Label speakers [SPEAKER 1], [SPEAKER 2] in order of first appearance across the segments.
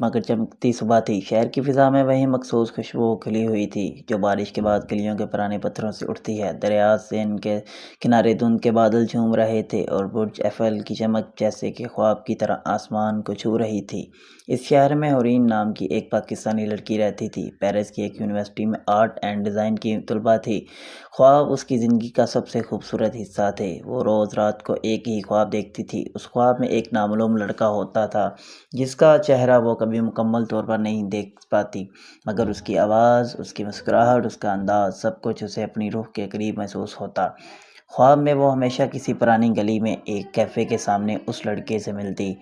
[SPEAKER 1] مگر چمکتی صبح تھی۔ شہر کی فضا میں وہی مخصوص خوشبو کھلی ہوئی تھی جو بارش کے بعد گلیوں کے پرانے پتھروں سے اٹھتی ہے۔ دریا سین کے کنارے دھند کے بادل جھوم رہے تھے اور برج ایفل کی چمک جیسے کہ خواب کی طرح آسمان کو چھو رہی تھی۔ اس شہر میں ہورین نام کی ایک پاکستانی لڑکی رہتی تھی۔ پیرس کی ایک یونیورسٹی میں آرٹ اینڈ ڈیزائن کی طلباء تھی۔ خواب اس کی زندگی کا سب سے خوبصورت حصہ تھے۔ وہ روز رات کو ایک ہی خواب دیکھتی تھی۔ اس خواب میں ایک نامعلوم لڑکا ہوتا تھا جس کا چہرہ وہ کبھی مکمل طور پر نہیں دیکھ پاتی، مگر اس کی آواز، اس کی مسکراہٹ، اس کا انداز، سب کچھ اسے اپنی روح کے قریب محسوس ہوتا۔ خواب میں وہ ہمیشہ کسی پرانی گلی میں ایک کیفے کے سامنے اس لڑکے سے ملتی۔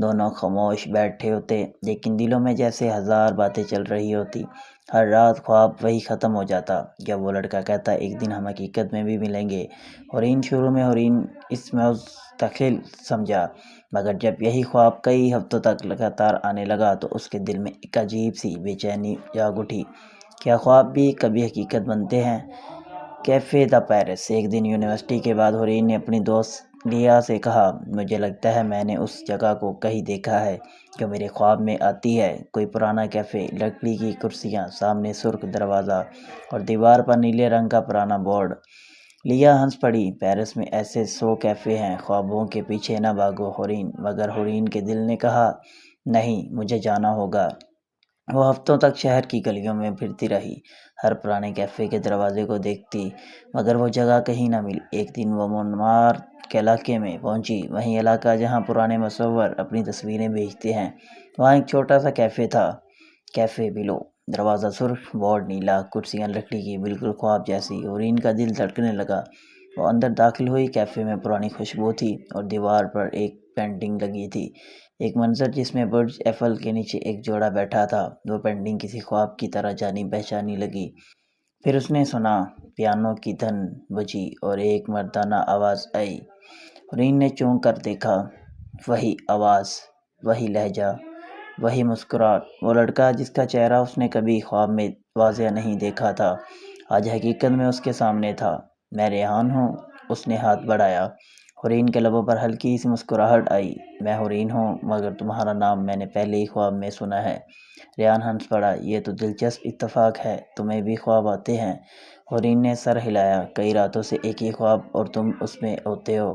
[SPEAKER 1] دونوں خاموش بیٹھے ہوتے لیکن دلوں میں جیسے ہزار باتیں چل رہی ہوتی۔ ہر رات خواب وہی ختم ہو جاتا جب وہ لڑکا کہتا ایک دن ہم حقیقت میں بھی ملیں گے۔ شروع میں ہورین اس مستحیل سمجھا، مگر جب یہی خواب کئی ہفتوں تک لگاتار آنے لگا تو اس کے دل میں ایک عجیب سی بے چینی جاگ اٹھی۔ کیا خواب بھی کبھی حقیقت بنتے ہیں؟ کیفے دا پیرس۔ ایک دن یونیورسٹی کے بعد ہورین نے اپنی دوست لیا سے کہا، مجھے لگتا ہے میں نے اس جگہ کو کہیں دیکھا ہے جو میرے خواب میں آتی ہے۔ کوئی پرانا کیفے، لکڑی کی کرسیاں، سامنے سرخ دروازہ اور دیوار پر نیلے رنگ کا پرانا بورڈ۔ لیا ہنس پڑی، پیرس میں ایسے 100 کیفے ہیں، خوابوں کے پیچھے نہ بھاگو ہورین۔ مگر ہورین کے دل نے کہا، نہیں، مجھے جانا ہوگا۔ وہ ہفتوں تک شہر کی گلیوں میں پھرتی رہی، ہر پرانے کیفے کے دروازے کو دیکھتی، مگر وہ جگہ کہیں نہ ملی۔ ایک دن وہ مونمارٹ کے علاقے میں پہنچی، وہی علاقہ جہاں پرانے مصور اپنی تصویریں بیچتے ہیں۔ وہاں ایک چھوٹا سا کیفے تھا، کیفے بلو۔ دروازہ سرخ، بورڈ نیلا، کرسیاں لکڑی کی، بالکل خواب جیسی۔ ہورین کا دل دھڑکنے لگا۔ وہ اندر داخل ہوئی۔ کیفے میں پرانی خوشبو تھی اور دیوار پر ایک پینٹنگ لگی تھی، ایک منظر جس میں برج ایفل کے نیچے ایک جوڑا بیٹھا تھا۔ وہ پینٹنگ کسی خواب کی طرح جانی پہچانی لگی۔ پھر اس نے سنا، پیانو کی دھن بجی اور ایک مردانہ آواز آئی۔ ہورین نے چونک کر دیکھا، وہی آواز، وہی لہجہ، وہی مسکراہٹ۔ وہ لڑکا جس کا چہرہ اس نے کبھی خواب میں واضح نہیں دیکھا تھا، آج حقیقت میں اس کے سامنے تھا۔ میں ریحان ہوں، اس نے ہاتھ بڑھایا۔ ہورین کے لبوں پر ہلکی سی مسکراہٹ آئی۔ میں ہورین ہوں، مگر تمہارا نام میں نے پہلے ہی خواب میں سنا ہے۔ ریحان ہنس پڑا، یہ تو دلچسپ اتفاق ہے، تمہیں بھی خواب آتے ہیں؟ ہورین نے سر ہلایا، کئی راتوں سے ایک ہی خواب اور تم اس میں ہوتے ہو۔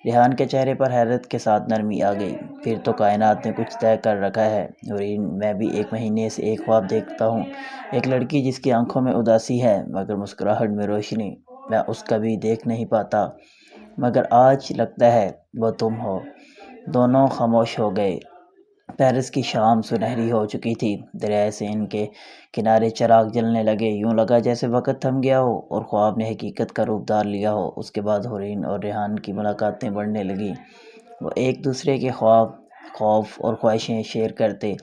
[SPEAKER 1] ریحان کے چہرے پر حیرت کے ساتھ نرمی آ گئی، پھر تو کائنات نے کچھ طے کر رکھا ہے۔ ہورین، میں بھی ایک مہینے سے ایک خواب دیکھتا ہوں، ایک لڑکی جس کی آنکھوں میں اداسی ہے مگر مسکراہٹ میں روشنی۔ میں اس کبھی دیکھ نہیں پاتا، مگر آج لگتا ہے وہ تم ہو۔ دونوں خاموش ہو گئے۔ پیرس کی شام سنہری ہو چکی تھی، دریائے سین کے کنارے چراغ جلنے لگے، یوں لگا جیسے وقت تھم گیا ہو اور خواب نے حقیقت کا روپ دھار لیا ہو۔ اس کے بعد ہورین اور ریحان کی ملاقاتیں بڑھنے لگیں۔ وہ ایک دوسرے کے خواب، خوف اور خواہشیں شیئر کرتے۔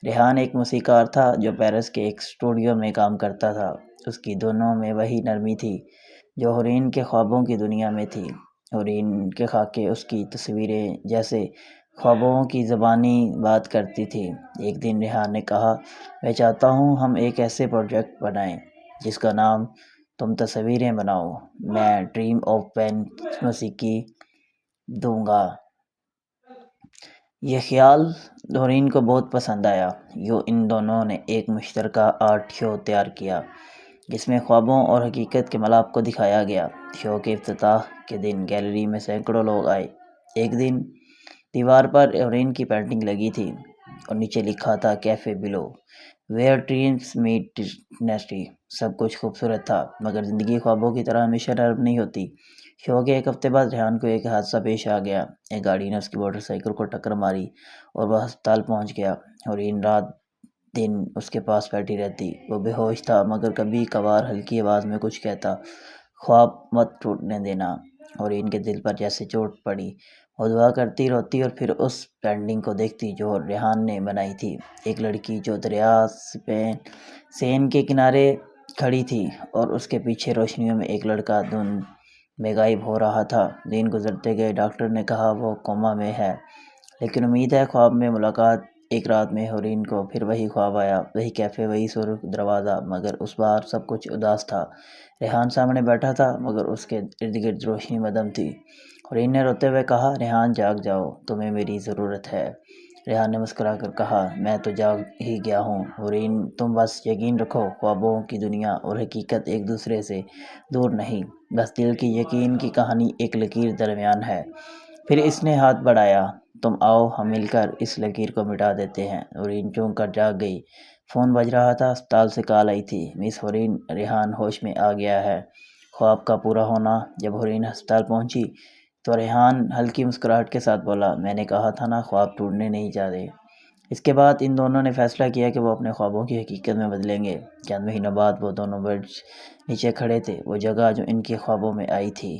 [SPEAKER 1] ریحان ایک موسیقار تھا جو پیرس کے ایک اسٹوڈیو میں کام کرتا تھا۔ اس کی دھنوں میں وہی نرمی تھی جو ہورین کے خوابوں کی دنیا میں تھی۔ ہورین کے خاکے، اس کی تصویریں جیسے خوابوں کی زبانی بات کرتی تھی۔ ایک دن ریحان نے کہا، میں چاہتا ہوں ہم ایک ایسے پروجیکٹ بنائیں جس کا نام تم تصویریں بناؤ، میں ڈریم آف پینٹ موسیقی دوں گا۔ یہ خیال ہورین کو بہت پسند آیا۔ یوں ان دونوں نے ایک مشترکہ آرٹ شو تیار کیا جس میں خوابوں اور حقیقت کے ملاپ کو دکھایا گیا۔ شو کے افتتاح کے دن گیلری میں سینکڑوں لوگ آئے۔ ایک دن دیوار پر ہورین کی پینٹنگ لگی تھی اور نیچے لکھا تھا، cafe blue, where dreams meet destiny. سب کچھ خوبصورت تھا، مگر زندگی خوابوں کی طرح ہمیشہ نرم نہیں ہوتی۔ شو کے ایک ہفتے بعد ریحان کو ایک حادثہ پیش آ گیا۔ ایک گاڑی نے اس کی موٹر سائیکل کو ٹکر ماری اور وہ ہسپتال پہنچ گیا۔ ہورین رات دن اس کے پاس بیٹھی رہتی۔ وہ بے ہوش تھا مگر کبھی کبھار ہلکی آواز میں کچھ کہتا، خواب مت ٹوٹنے دینا۔ ہورین کے دل پر جیسے چوٹ پڑی۔ وہ دعا کرتی، روتی اور پھر اس پینٹنگ کو دیکھتی جو ریحان نے بنائی تھی، ایک لڑکی جو دریا سین کے کنارے کھڑی تھی اور اس کے پیچھے روشنیوں میں ایک لڑکا دھند میں غائب ہو رہا تھا۔ دن گزرتے گئے، ڈاکٹر نے کہا وہ کوما میں ہے، لیکن امید ہے۔ خواب میں ملاقات۔ ایک رات میں ہورین کو پھر وہی خواب آیا، وہی کیفے، وہی سرخ دروازہ، مگر اس بار سب کچھ اداس تھا۔ ریحان سامنے بیٹھا تھا مگر اس کے ارد گرد روشنی مدھم تھی۔ حورین نے روتے ہوئے کہا، ریحان جاگ جاؤ، تمہیں میری ضرورت ہے۔ ریحان نے مسکرا کر کہا، میں تو جاگ ہی گیا ہوں حورین، تم بس یقین رکھو، خوابوں کی دنیا اور حقیقت ایک دوسرے سے دور نہیں، بس دل کی یقین کی کہانی ایک لکیر درمیان ہے۔ پھر اس نے ہاتھ بڑھایا، تم آؤ ہم مل کر اس لکیر کو مٹا دیتے ہیں۔ حورین چونک کر جاگ گئی۔ فون بج رہا تھا، اسپتال سے کال آئی تھی، مس حورین، ریحان ہوش میں آ گیا ہے۔ خواب کا پورا ہونا۔ جب حورین ہسپتال پہنچی تو ریحان ہلکی مسکراہٹ کے ساتھ بولا، میں نے کہا تھا نا، خواب ٹوٹنے نہیں جاتے۔ اس کے بعد ان دونوں نے فیصلہ کیا کہ وہ اپنے خوابوں کی حقیقت میں بدلیں گے۔ چند مہینوں بعد وہ دونوں برج نیچے کھڑے تھے، وہ جگہ جو ان کے خوابوں میں آئی تھی۔